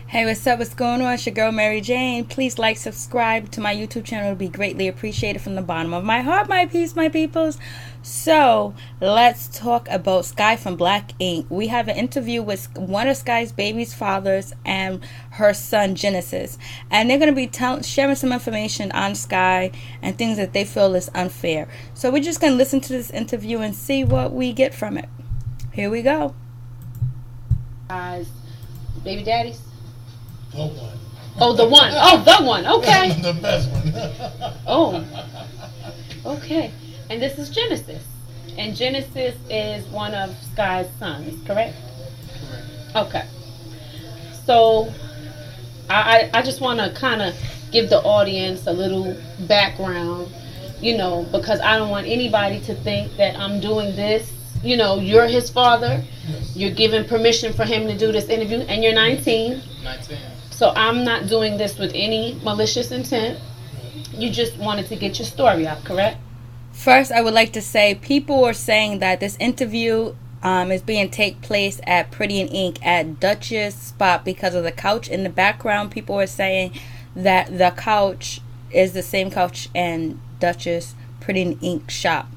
Hey, what's up? What's going on? It's your girl Mary Jane. Please like, subscribe to my YouTube channel. It would be greatly appreciated from the bottom of my heart, my peace, my peoples. So let's talk about Sky from Black Ink. We have an interview with one of Sky's baby's fathers and her son Genesis, and they're going to be sharing some information on Sky and things that they feel is unfair. So we're just going to listen to this interview and see what we get from it. Here we go. Guys, baby daddies. The one. Oh, the one. Oh, the one. Okay. The best one. Oh, okay. And this is Genesis. And Genesis is one of Sky's sons, correct? Correct. Okay. So, I just want to kind of give the audience a little background, because I don't want anybody to think that I'm doing this. You're his father. Yes. You're giving permission for him to do this interview, and you're 19. 19. So I'm not doing this with any malicious intent. You just wanted to get your story out, correct? First, I would like to say people are saying that this interview is being take place at Pretty in Ink at Dutch's spot because of the couch in the background. People are saying that the couch is the same couch in Dutch's Pretty in Ink shop.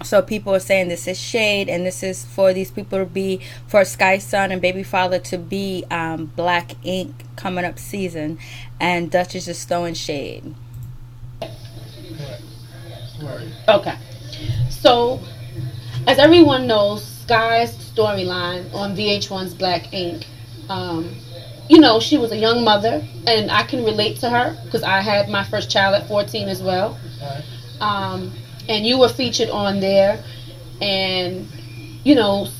So people are saying this is shade, and this is for these people to be, for Sky's son and baby father to be Black Ink coming up season, and Dutch is just throwing shade. Right. Okay. So, as everyone knows, Sky's storyline on VH1's Black Ink, she was a young mother, and I can relate to her because I had my first child at 14 as well. Right. And you were featured on there, and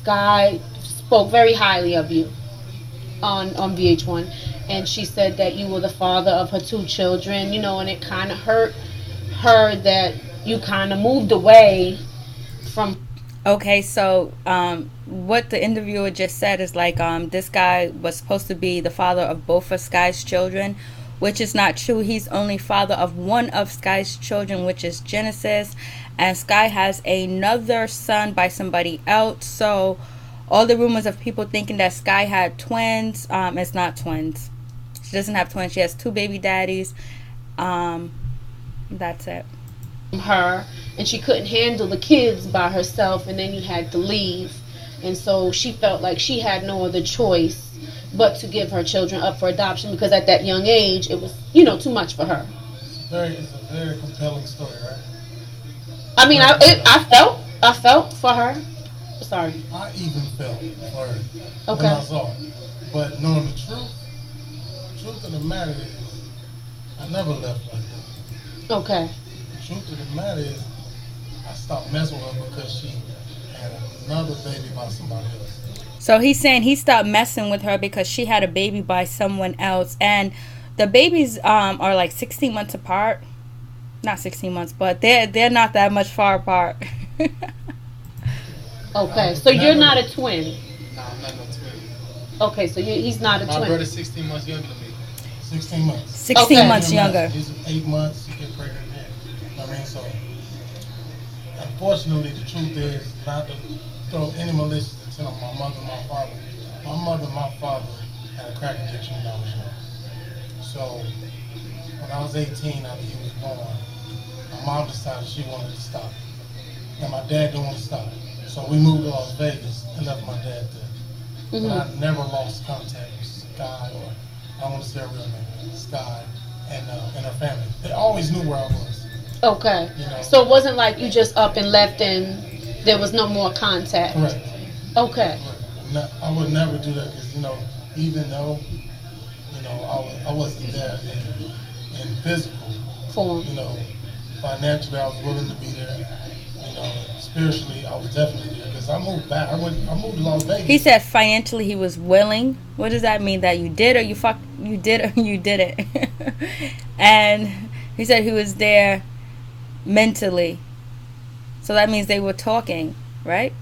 Sky spoke very highly of you on VH1, and she said that you were the father of her two children, and it kind of hurt her that you kind of moved away from. Okay, so what the interviewer just said is like this guy was supposed to be the father of both of Sky's children, which is not true. He's only father of one of Sky's children, which is Genesis, and Sky has another son by somebody else. So all the rumors of people thinking that Sky had twins, it's not twins. She doesn't have twins. She has two baby daddies. That's it. Her, and she couldn't handle the kids by herself, and then you had to leave, and so she felt like she had no other choice but to give her children up for adoption, because at that young age it was too much for her. It's a very compelling story, right? I mean, I felt for her. Sorry. I even felt for her Okay. when I saw it. But knowing the truth of the matter is, I never left like that. Okay. The truth of the matter is, I stopped messing with her because she had another baby by somebody else. So he's saying he stopped messing with her because she had a baby by someone else, and the babies are like 16 months apart. Not 16 months, but they're not that much far apart. Okay, so you're not a twin. No, I'm not no twin. Okay, so he's not a My twin. brother's 16 months younger than me. 16 months. 16 Okay. months younger. He's 8 months, she get pregnant again. I mean, so, unfortunately, the truth is, not to throw any malicious intent on my mother and my father. My mother and my father had a crack addiction when I was young. So, when I was 18, after he was born, my mom decided she wanted to stop. And my dad didn't want to stop. So we moved to Las Vegas and left my dad there. But I never lost contact with Sky, or I don't want to say her real name, Sky, and her family. They always knew where I was. Okay. know. So it wasn't like you just up and left and there was no more contact. Correct. Okay. I would never do that because, even though, I wasn't there in physical, Form. financially I was willing to be there. Spiritually I was definitely there because I moved back. I moved to Las Vegas. He said financially he was willing. What does that mean? That you did or you did or you didn't? And he said he was there mentally. So that means they were talking, right?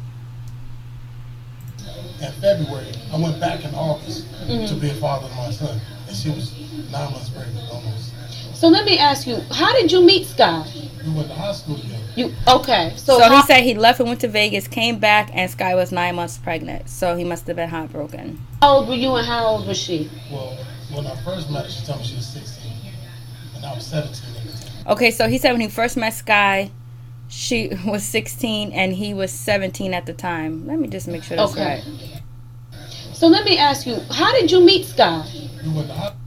In February, I went back in August to be a father to my son, and she was 9 months pregnant almost. So let me ask you, how did you meet Sky? We went to high school together. Okay. So he said he left and went to Vegas, came back, and Sky was 9 months pregnant. So he must have been heartbroken. How old were you and how old was she? Well, when I first met her, she told me she was 16, and I was 17 at the time. Okay, so he said when he first met Sky, she was 16 and he was 17 at the time. Let me just make sure that's right. So let me ask you, how did you meet Sky? We went to hospital.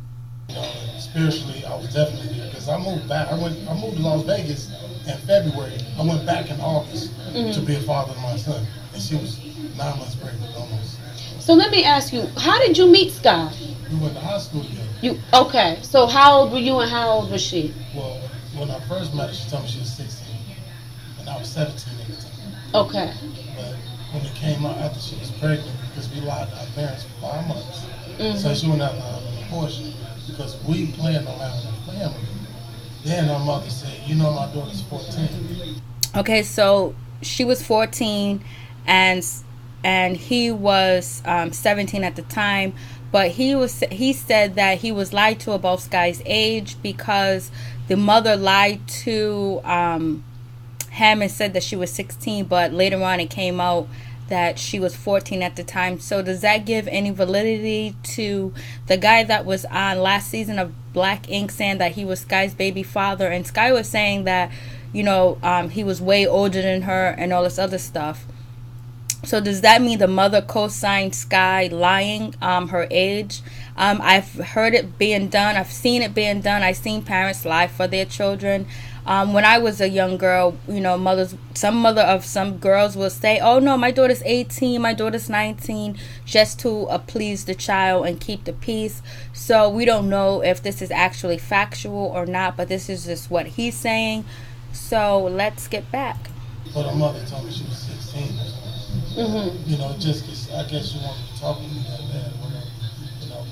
Spiritually, I was definitely there because I moved back. I moved to Las Vegas in February. I went back in August to be a father to my son, and she was 9 months pregnant almost. So let me ask you, how did you meet Sky? We went to high school together. Okay, so how old were you and how old was she? Well, when I first met her, she told me she was 16, and I was 17 at the time. Okay. But when it came out after she was pregnant, because we lied to our parents for 5 months, so she wouldn't have to have an abortion because we planned on having a family. Then her mother said, "You know, my daughter's 14." Okay, so she was 14, and he was 17 at the time. But he said that he was lied to about Sky's age because the mother lied to him and said that she was 16, but later on it came out that she was 14 at the time. So does that give any validity to the guy that was on last season of Black Ink saying that he was Sky's baby father, and Sky was saying that, you know, he was way older than her and all this other stuff? So does that mean the mother co-signed Sky lying her age? I've heard it being done. I've seen it being done. I've seen parents lie for their children. When I was a young girl, you know, some girls will say, "Oh no, my daughter's 18, my daughter's 19," just to please the child and keep the peace. So we don't know if this is actually factual or not, but this is just what he's saying. So let's get back. But her mother told me she was 16. You know, just 'cause I guess you wanted to talk to me like that, whatever. You know,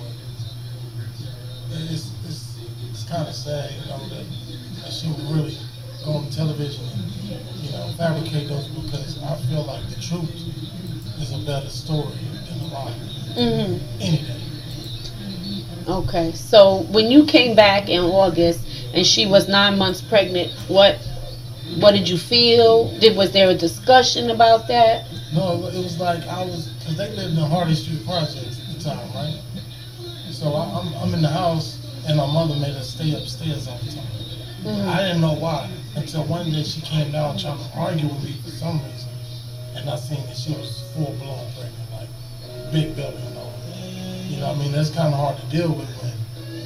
but it's kind of sad, you know, that she would really go on television and, you know, fabricate those, because I feel like the truth is a better story than a lie. Any day. Okay, so when you came back in August and she was 9 months pregnant, what did you feel? Was there a discussion about that? No, it was like because they lived in Hardy Street Projects at the time, right? So I'm in the house, and my mother made us stay upstairs all the time. I didn't know why until one day she came down trying to argue with me for some reason, and I seen that she was full blown pregnant, like big belly and all. You know what I mean? That's kind of hard to deal with when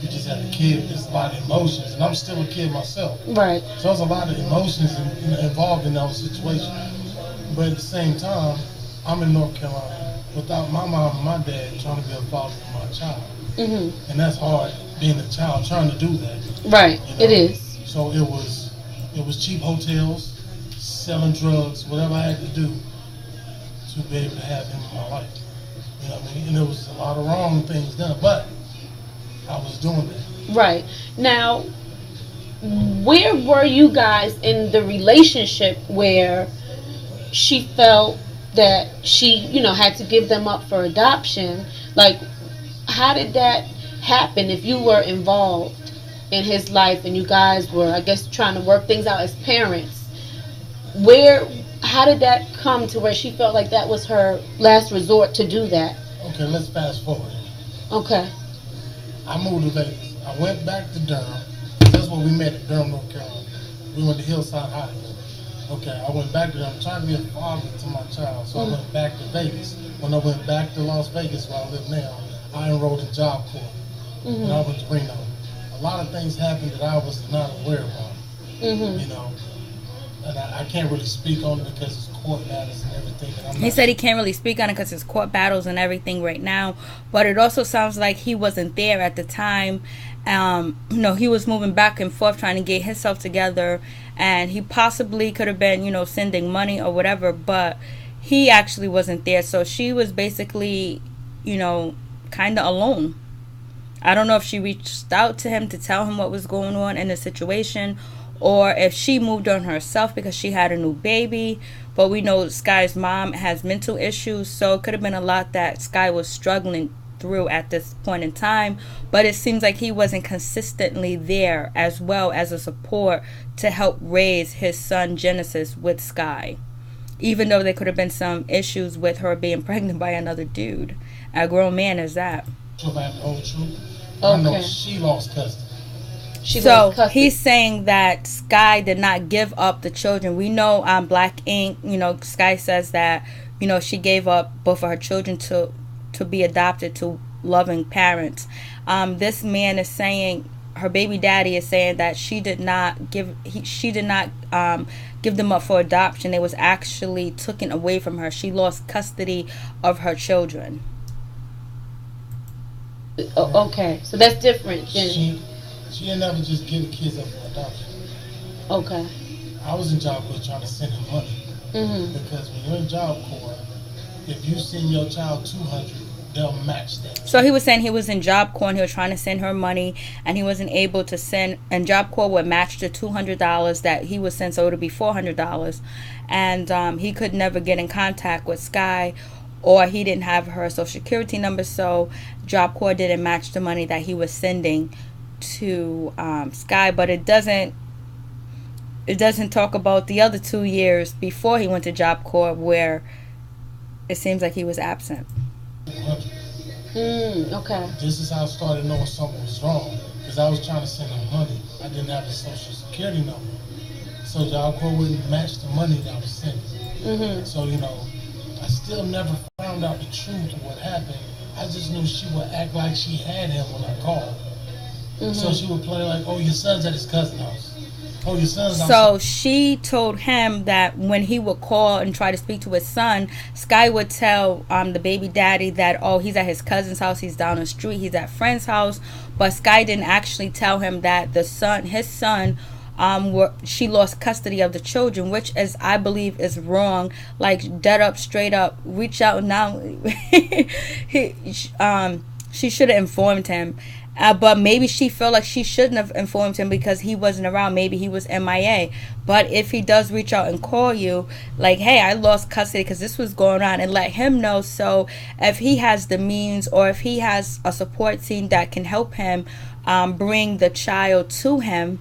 you just had a kid. There's a lot of emotions, and I'm still a kid myself. Right. So there's a lot of emotions involved in those situations. But at the same time, I'm in North Carolina without my mom and my dad trying to be a father to my child. And that's hard, being a child, trying to do that. Right, you know? It is. So it was cheap hotels, selling drugs, whatever I had to do to be able to have him in my life. You know what I mean? And there was a lot of wrong things done, but I was doing that. Right. Now, where were you guys in the relationship where she felt that she, you know, had to give them up for adoption? Like, how did that happen if you were involved in his life and you guys were, I guess, trying to work things out as parents? How did that come to where she felt like that was her last resort to do that? Okay, let's fast forward. Okay. I moved to Vegas. I went back to Durham. That's where we met, at Durham, North Carolina. We went to Hillside High. Okay, I went back to Durham, trying to be a father to my child, so I went back to Vegas. When I went back to Las Vegas, where I live now, I enrolled in Job Corps, and I went to Reno. A lot of things happened that I was not aware about, you know, and I can't really speak on it because it's court matters and everything. And he said he can't really speak on it because it's court battles and everything right now, but it also sounds like he wasn't there at the time. You know, he was moving back and forth trying to get himself together, and he possibly could have been, you know, sending money or whatever, but he actually wasn't there. So she was basically, you know, kind of alone. I don't know if she reached out to him to tell him what was going on in the situation, or if she moved on herself because she had a new baby. But we know Sky's mom has mental issues, so it could have been a lot that Sky was struggling through at this point in time. But it seems like he wasn't consistently there as well as a support to help raise his son Genesis with Sky. Even though there could have been some issues with her being pregnant by another dude. A grown man is that. I know she lost custody. So he's saying that Sky did not give up the children. We know on Black Ink, Sky says that, she gave up both of her children to be adopted to loving parents. This man is saying, her baby daddy is saying that she did not give them up for adoption. It was actually taken away from her. She lost custody of her children. Okay, so that's different. She didn't never just give the kids up for adoption. Okay. I was in Job Corps trying to send him money. Because when you're in Job Corps, if you send your child 200, they'll match that. So he was saying he was in Job Corps and he was trying to send her money, and he wasn't able to send, and Job Corps would match the $200 that he would send, so it would be $400. And he could never get in contact with Sky, or he didn't have her social security number, so Job Corps didn't match the money that he was sending to Sky. But it doesn't talk about the other 2 years before he went to Job Corps where it seems like he was absent. Okay. This is how I started knowing something was wrong, because I was trying to send him money. I didn't have his social security number, so Job Corps wouldn't match the money that I was sending. So I still never found out the truth of what happened. I just knew she would act like she had him when I called. So she would play like, "Oh, your son's at his cousin's house. Oh, your son's." So she told him that when he would call and try to speak to his son, Sky would tell the baby daddy that, "Oh, he's at his cousin's house. He's down the street. He's at friend's house." But Sky didn't actually tell him that his son, she lost custody of the children, which is, I believe, is wrong. Like, dead up, straight up, reach out now. She should have informed him. But maybe she felt like she shouldn't have informed him because he wasn't around. Maybe he was MIA. But if he does reach out and call you, like, "Hey, I lost custody because this was going on," and let him know. So if he has the means, or if he has a support team that can help him bring the child to him,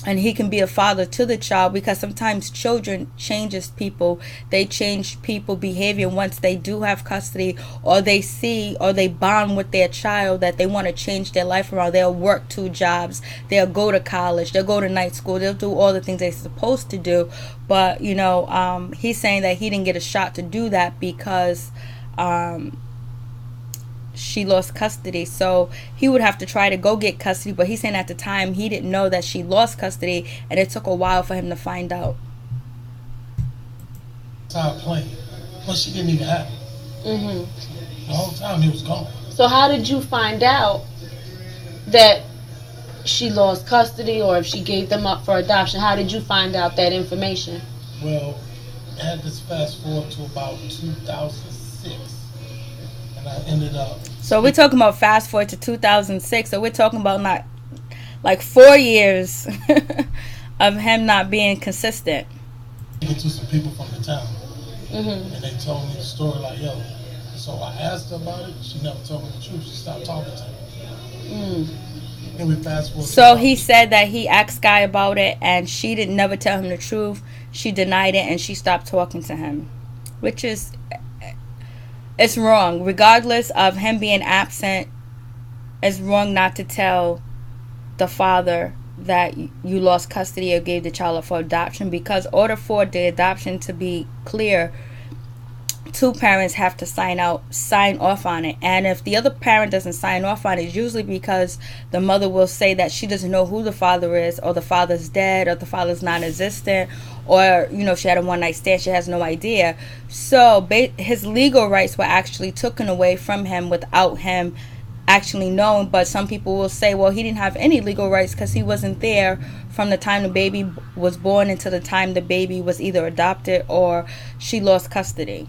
and he can be a father to the child, because sometimes children changes people. They change people behavior once they do have custody, or they see, or they bond with their child that they want to change their life around. They'll work 2 jobs. They'll go to college. They'll go to night school. They'll do all the things they're supposed to do. But, he's saying that he didn't get a shot to do that because she lost custody. So he would have to try to go get custody, but he's saying at the time he didn't know that she lost custody, and it took a while for him to find out. Time playing, but she didn't even have it. The whole time he was gone. So how did you find out that she lost custody, or if she gave them up for adoption? How did you find out that information? Well, I had this fast forward to about 2006. I ended up. So we're talking about fast forward to 2006. So we're talking about not like 4 years of him not being consistent. Speaking to some people from the town, and they told me the story like, "Yo." So I asked her about it. She never told me the truth. She stopped talking to me. And we fast forward. So he said that he asked Sky about it, and she didn't never tell him the truth. She denied it, and she stopped talking to him, which is. It's wrong. Regardless of him being absent, it's wrong not to tell the father that you lost custody or gave the child up for adoption, because in order for the adoption to be clear, 2 parents have to sign off on it. And if the other parent doesn't sign off on it, it's usually because the mother will say that she doesn't know who the father is, or the father's dead, or the father's non-existent, or she had a one-night stand, she has no idea. So his legal rights were actually taken away from him without him actually knowing. But some people will say, well, he didn't have any legal rights because he wasn't there from the time the baby was born until the time the baby was either adopted or she lost custody.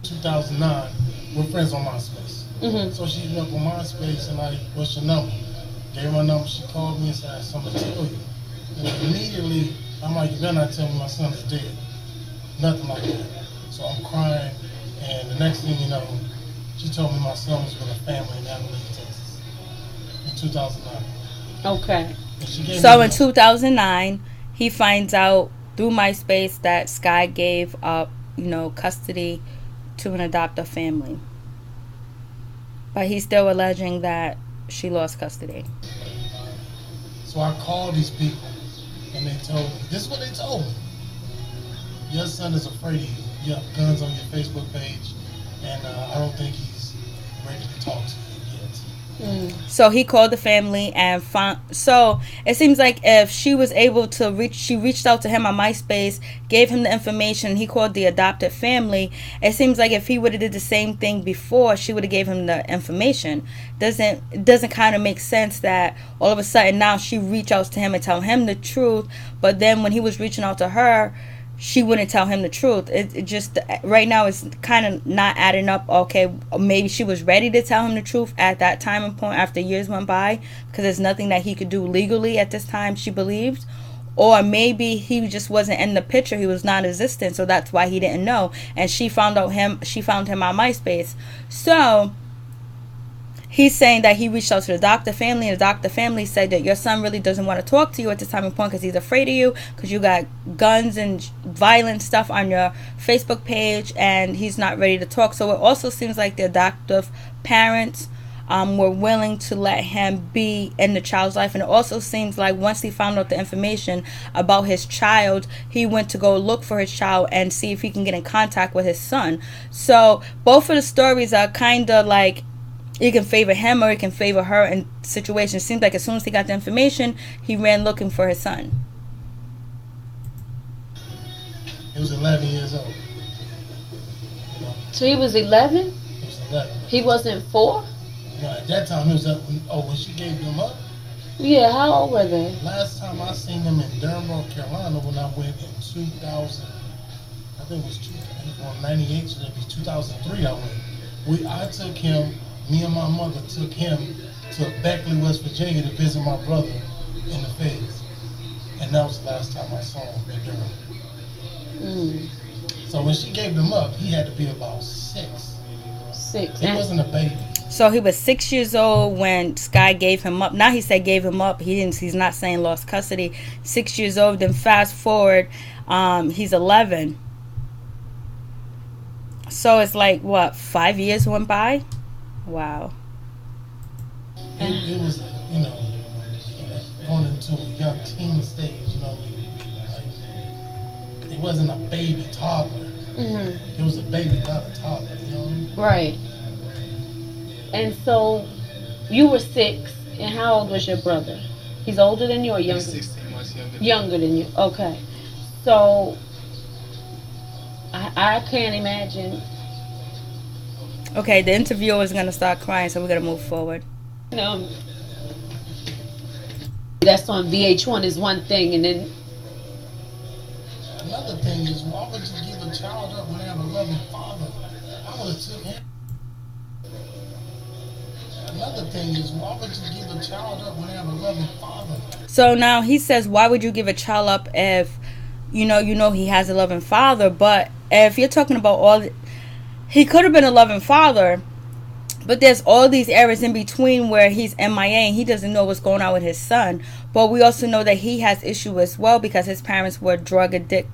2009, we're friends on MySpace. So she hit up on MySpace and like, "What's your number?" Gave her my number. She called me and said, "I have something to tell you." And immediately, I'm like, "You better not tell me my son is dead." Nothing like that. So I'm crying, and the next thing you know, She told me my son was with a family in Abilene, Texas, in 2009. Okay. And she gave So me in 2009, he finds out through MySpace that Sky gave up, custody to an adoptive family. But he's still alleging that she lost custody. So I called these people, and they told me, this is what they told me. Your son is afraid of you. You have guns on your Facebook page, and I don't think he's ready to talk to you yet. So he called the family and found. So it seems like if she was able to she reached out to him on MySpace, gave him the information. He called the adopted family. It seems like if he would have did the same thing before, she would have gave him the information. It doesn't kind of make sense that all of a sudden now she reach out to him and tell him the truth, but then when he was reaching out to her, she wouldn't tell him the truth. It just, right now, it's kind of not adding up. Okay, maybe she was ready to tell him the truth at that time and point after years went by, because there's nothing that he could do legally at this time, she believed. Or maybe he just wasn't in the picture. He was non-existent, so that's why he didn't know. And she found him on MySpace. So he's saying that he reached out to the adoptive family, and the adoptive family said that your son really doesn't want to talk to you at this time and point because he's afraid of you, because you got guns and violent stuff on your Facebook page, and he's not ready to talk. So it also seems like the adoptive parents were willing to let him be in the child's life. And it also seems like once he found out the information about his child, he went to go look for his child and see if he can get in contact with his son. So both of the stories are kind of like, it can favor him or it can favor her in situations. It seems like as soon as he got the information, he ran looking for his son. He was 11 years old. So he was 11? He was 11. He wasn't 4? No, at that time he was up. When she gave them up. Yeah, how old were they? Last time I seen them in Durham, North Carolina, when I went in 2000, I think it was 98, so that'd be 2003 I went. I took him, me and my mother took him to Beckley, West Virginia to visit my brother in the Feds. And that was the last time I saw him in Durham. So when she gave them up, he had to be about 6. 6. He wasn't a baby. So he was 6 years old when Sky gave him up. Now he said gave him up. He's not saying lost custody. 6 years old. Then fast forward, he's 11. So it's like, what, 5 years went by? Wow. It was, going into a young teen stage, like, it wasn't a baby toddler. It was a baby, not a toddler, Right. And so you were 6, and how old was your brother? He's older than you or younger? He's 16 months younger. Younger than you. Okay. So I can't imagine. Okay, the interviewer is going to start crying, so we're going to move forward. That's on VH1 is one thing, and then another thing is, why would you give a child up when they have a loving father? I would have took him. Another thing is, why would you give a child up when they have a loving father? So now he says, why would you give a child up if you know he has a loving father? But if you're talking about he could have been a loving father, but there's all these areas in between where he's MIA and he doesn't know what's going on with his son. But we also know that he has issue as well because his parents were drug addicted.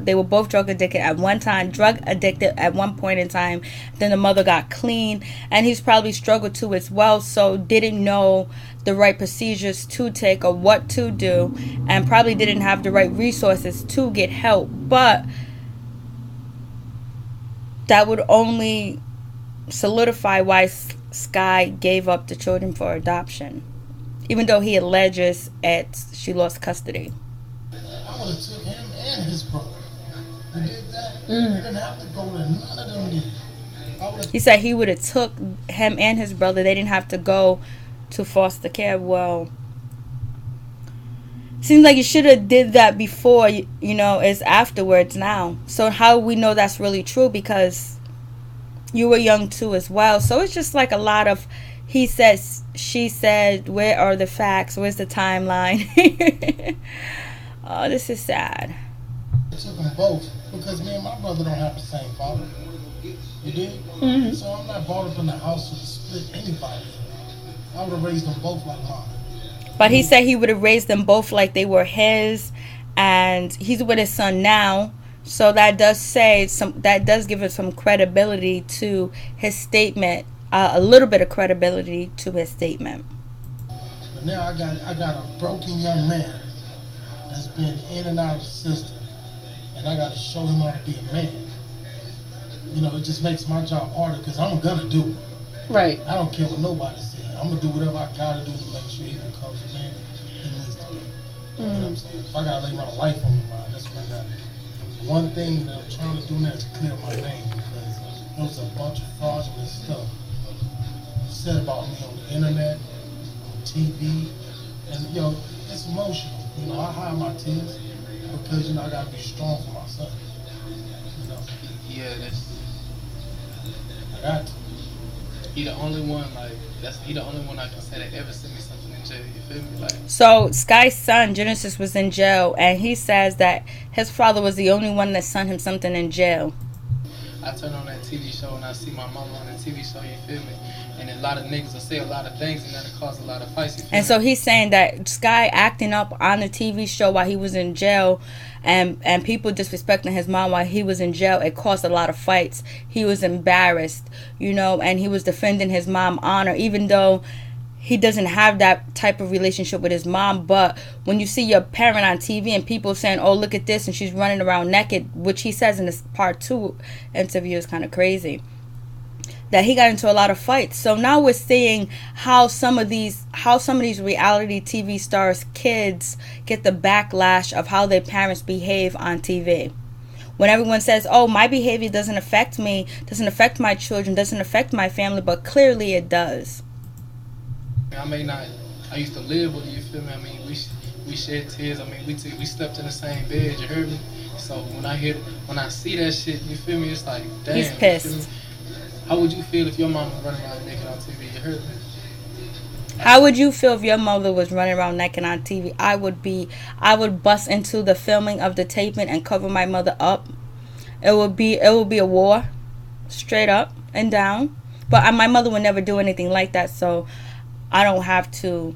They were both drug addicted at one time, drug addicted at one point in time. Then the mother got clean, and he's probably struggled too as well. So didn't know the right procedures to take or what to do, and probably didn't have the right resources to get help. But that would only solidify why Sky gave up the children for adoption, even though he alleges she lost custody. I would have took him and his brother. You did that? You didn't have to go there. None of them did. He said he would have took him and his brother. They didn't have to go to foster care. Well, seems like you should have did that before. It's afterwards now. So how we know that's really true? Because you were young too as well. So it's just like a lot of he says, she said, where are the facts? Where's the timeline? Oh, this is sad. I took them both because me and my brother don't have the same father. You did? Mm-hmm. So I'm not brought up in the house to split anybody. I would have raised them both like mine. But he said he would have raised them both like they were his, and he's with his son now. So that does say some. That does give us some credibility to his statement. A little bit of credibility to his statement. But now I got a broken young man that's been in and out of the system, and I got to show him how to be a man. You know, it just makes my job harder because I'm gonna do it. Right. I don't care what nobody says. I'm gonna do whatever I gotta do to make sure he becomes the man he needs to be. You know what I'm saying? If I gotta lay my life on the line, that's what I gotta do. One thing that I'm trying to do now is clear my name because there was a bunch of fraudulent stuff said about me on the internet, on TV, and it's emotional. You know, I hide my tears because I gotta be strong for my son. You know. Yeah, I got to. he the only one he the only one I can say that ever sent me something in jail. You feel me? Like, So Sky's son Genesis was in jail, and he says that his father was the only one that sent him something in jail. I turn on that TV show and I see my mama on that TV show. You feel me? And a lot of niggas will say a lot of things, and that'll cause a lot of fights. You feel And me? so he's saying that Sky acting up on the TV show while he was in jail, and people disrespecting his mom while he was in jail, it caused a lot of fights. He was embarrassed, and he was defending his mom honor, even though he doesn't have that type of relationship with his mom. But when you see your parent on TV and people saying, oh, look at this, and she's running around naked, which he says in this part 2 interview is kind of crazy, that he got into a lot of fights. So now we're seeing how some of these reality TV stars' kids get the backlash of how their parents behave on TV. When everyone says, oh, my behavior doesn't affect me, doesn't affect my children, doesn't affect my family, but clearly it does. I used to live with you, feel me? I mean, we shed tears. I mean, we slept in the same bed, you heard me? So when I see that shit, you feel me? It's like, damn. He's pissed. How would you feel if your mama running around naked on TV? You heard me? How would you feel if your mother was running around naked on TV? I would bust into the filming of the taping and cover my mother up. It would be a war, straight up and down. But my mother would never do anything like that, so I don't have to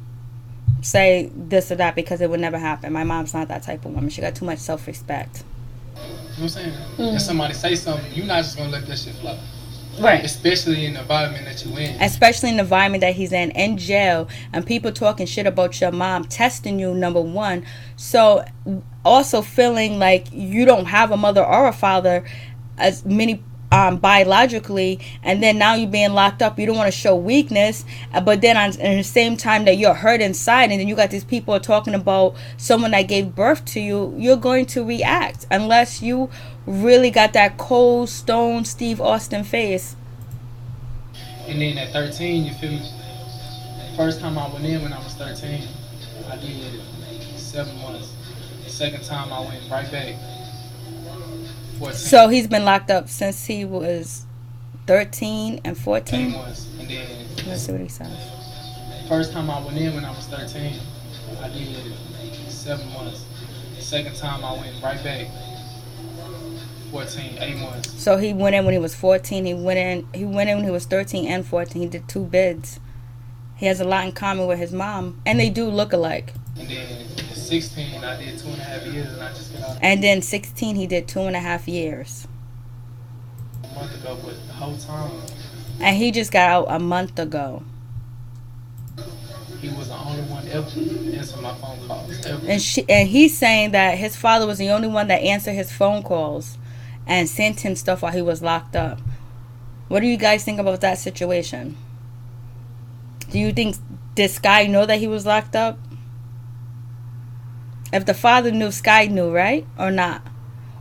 say this or that because it would never happen. My mom's not that type of woman. She got too much self-respect. You know what I'm saying? If somebody say something, you're not just gonna let that shit fly. Right. Especially in the environment that you in. Especially in the environment that he's in jail, and people talking shit about your mom, testing you, number one. So also feeling like you don't have a mother or a father, as many biologically, and then now you're being locked up. You don't want to show weakness, but then in the same time that you're hurt inside, and then you got these people talking about someone that gave birth to you, you're going to react unless you really got that cold stone Steve Austin face. And then at 13, you feel me? First time I went in when I was 13, I did 7 months. The second time I went right back. 14. So he's been locked up since he was 13 and 14. 8 months. And then Let's see what he says. first time I went in when I was 13, I did 7 months. The second time I went right back. 8 months. So he went in when he was 14. He went in when he was 13 and 14. He did 2 bids. He has a lot in common with his mom, and they do look alike. And then 16, I did 2.5 years, and I just got out. And then 16, he did 2.5 years. A month ago, but the whole time, And he just got out a month ago. he was the only one ever to answer my phone calls. Ever. And he's saying that his father was the only one that answered his phone calls and sent him stuff while he was locked up. What do you guys think about that situation? Do you think, did Sky know that he was locked up? If the father knew, Sky knew, right? Or not?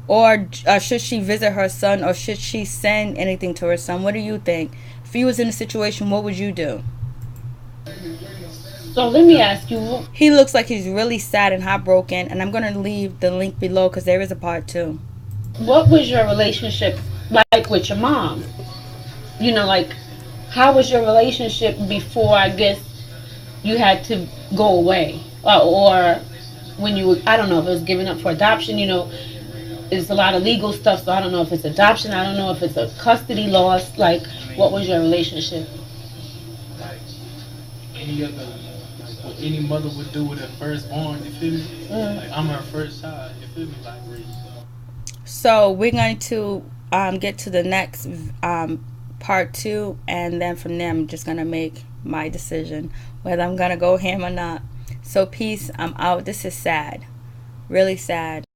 Or should she visit her son, or should she send anything to her son? What do you think? If he was in a situation, what would you do? So let me ask you. He looks like he's really sad and heartbroken, and I'm going to leave the link below because there is a part 2. What was your relationship like with your mom? Like, how was your relationship before, I guess, you had to go away? Or when you, I don't know if it was given up for adoption, it's a lot of legal stuff, so I don't know if it's adoption, I don't know if it's a custody loss. Like, what was your relationship? Like any other, like what any mother would do with her firstborn, you feel me? Like I'm her first child, you feel me? Like really. So we're going to get to the next part 2, and then from there I'm just going to make my decision whether I'm going to go ham or not. So peace, I'm out. This is sad. Really sad.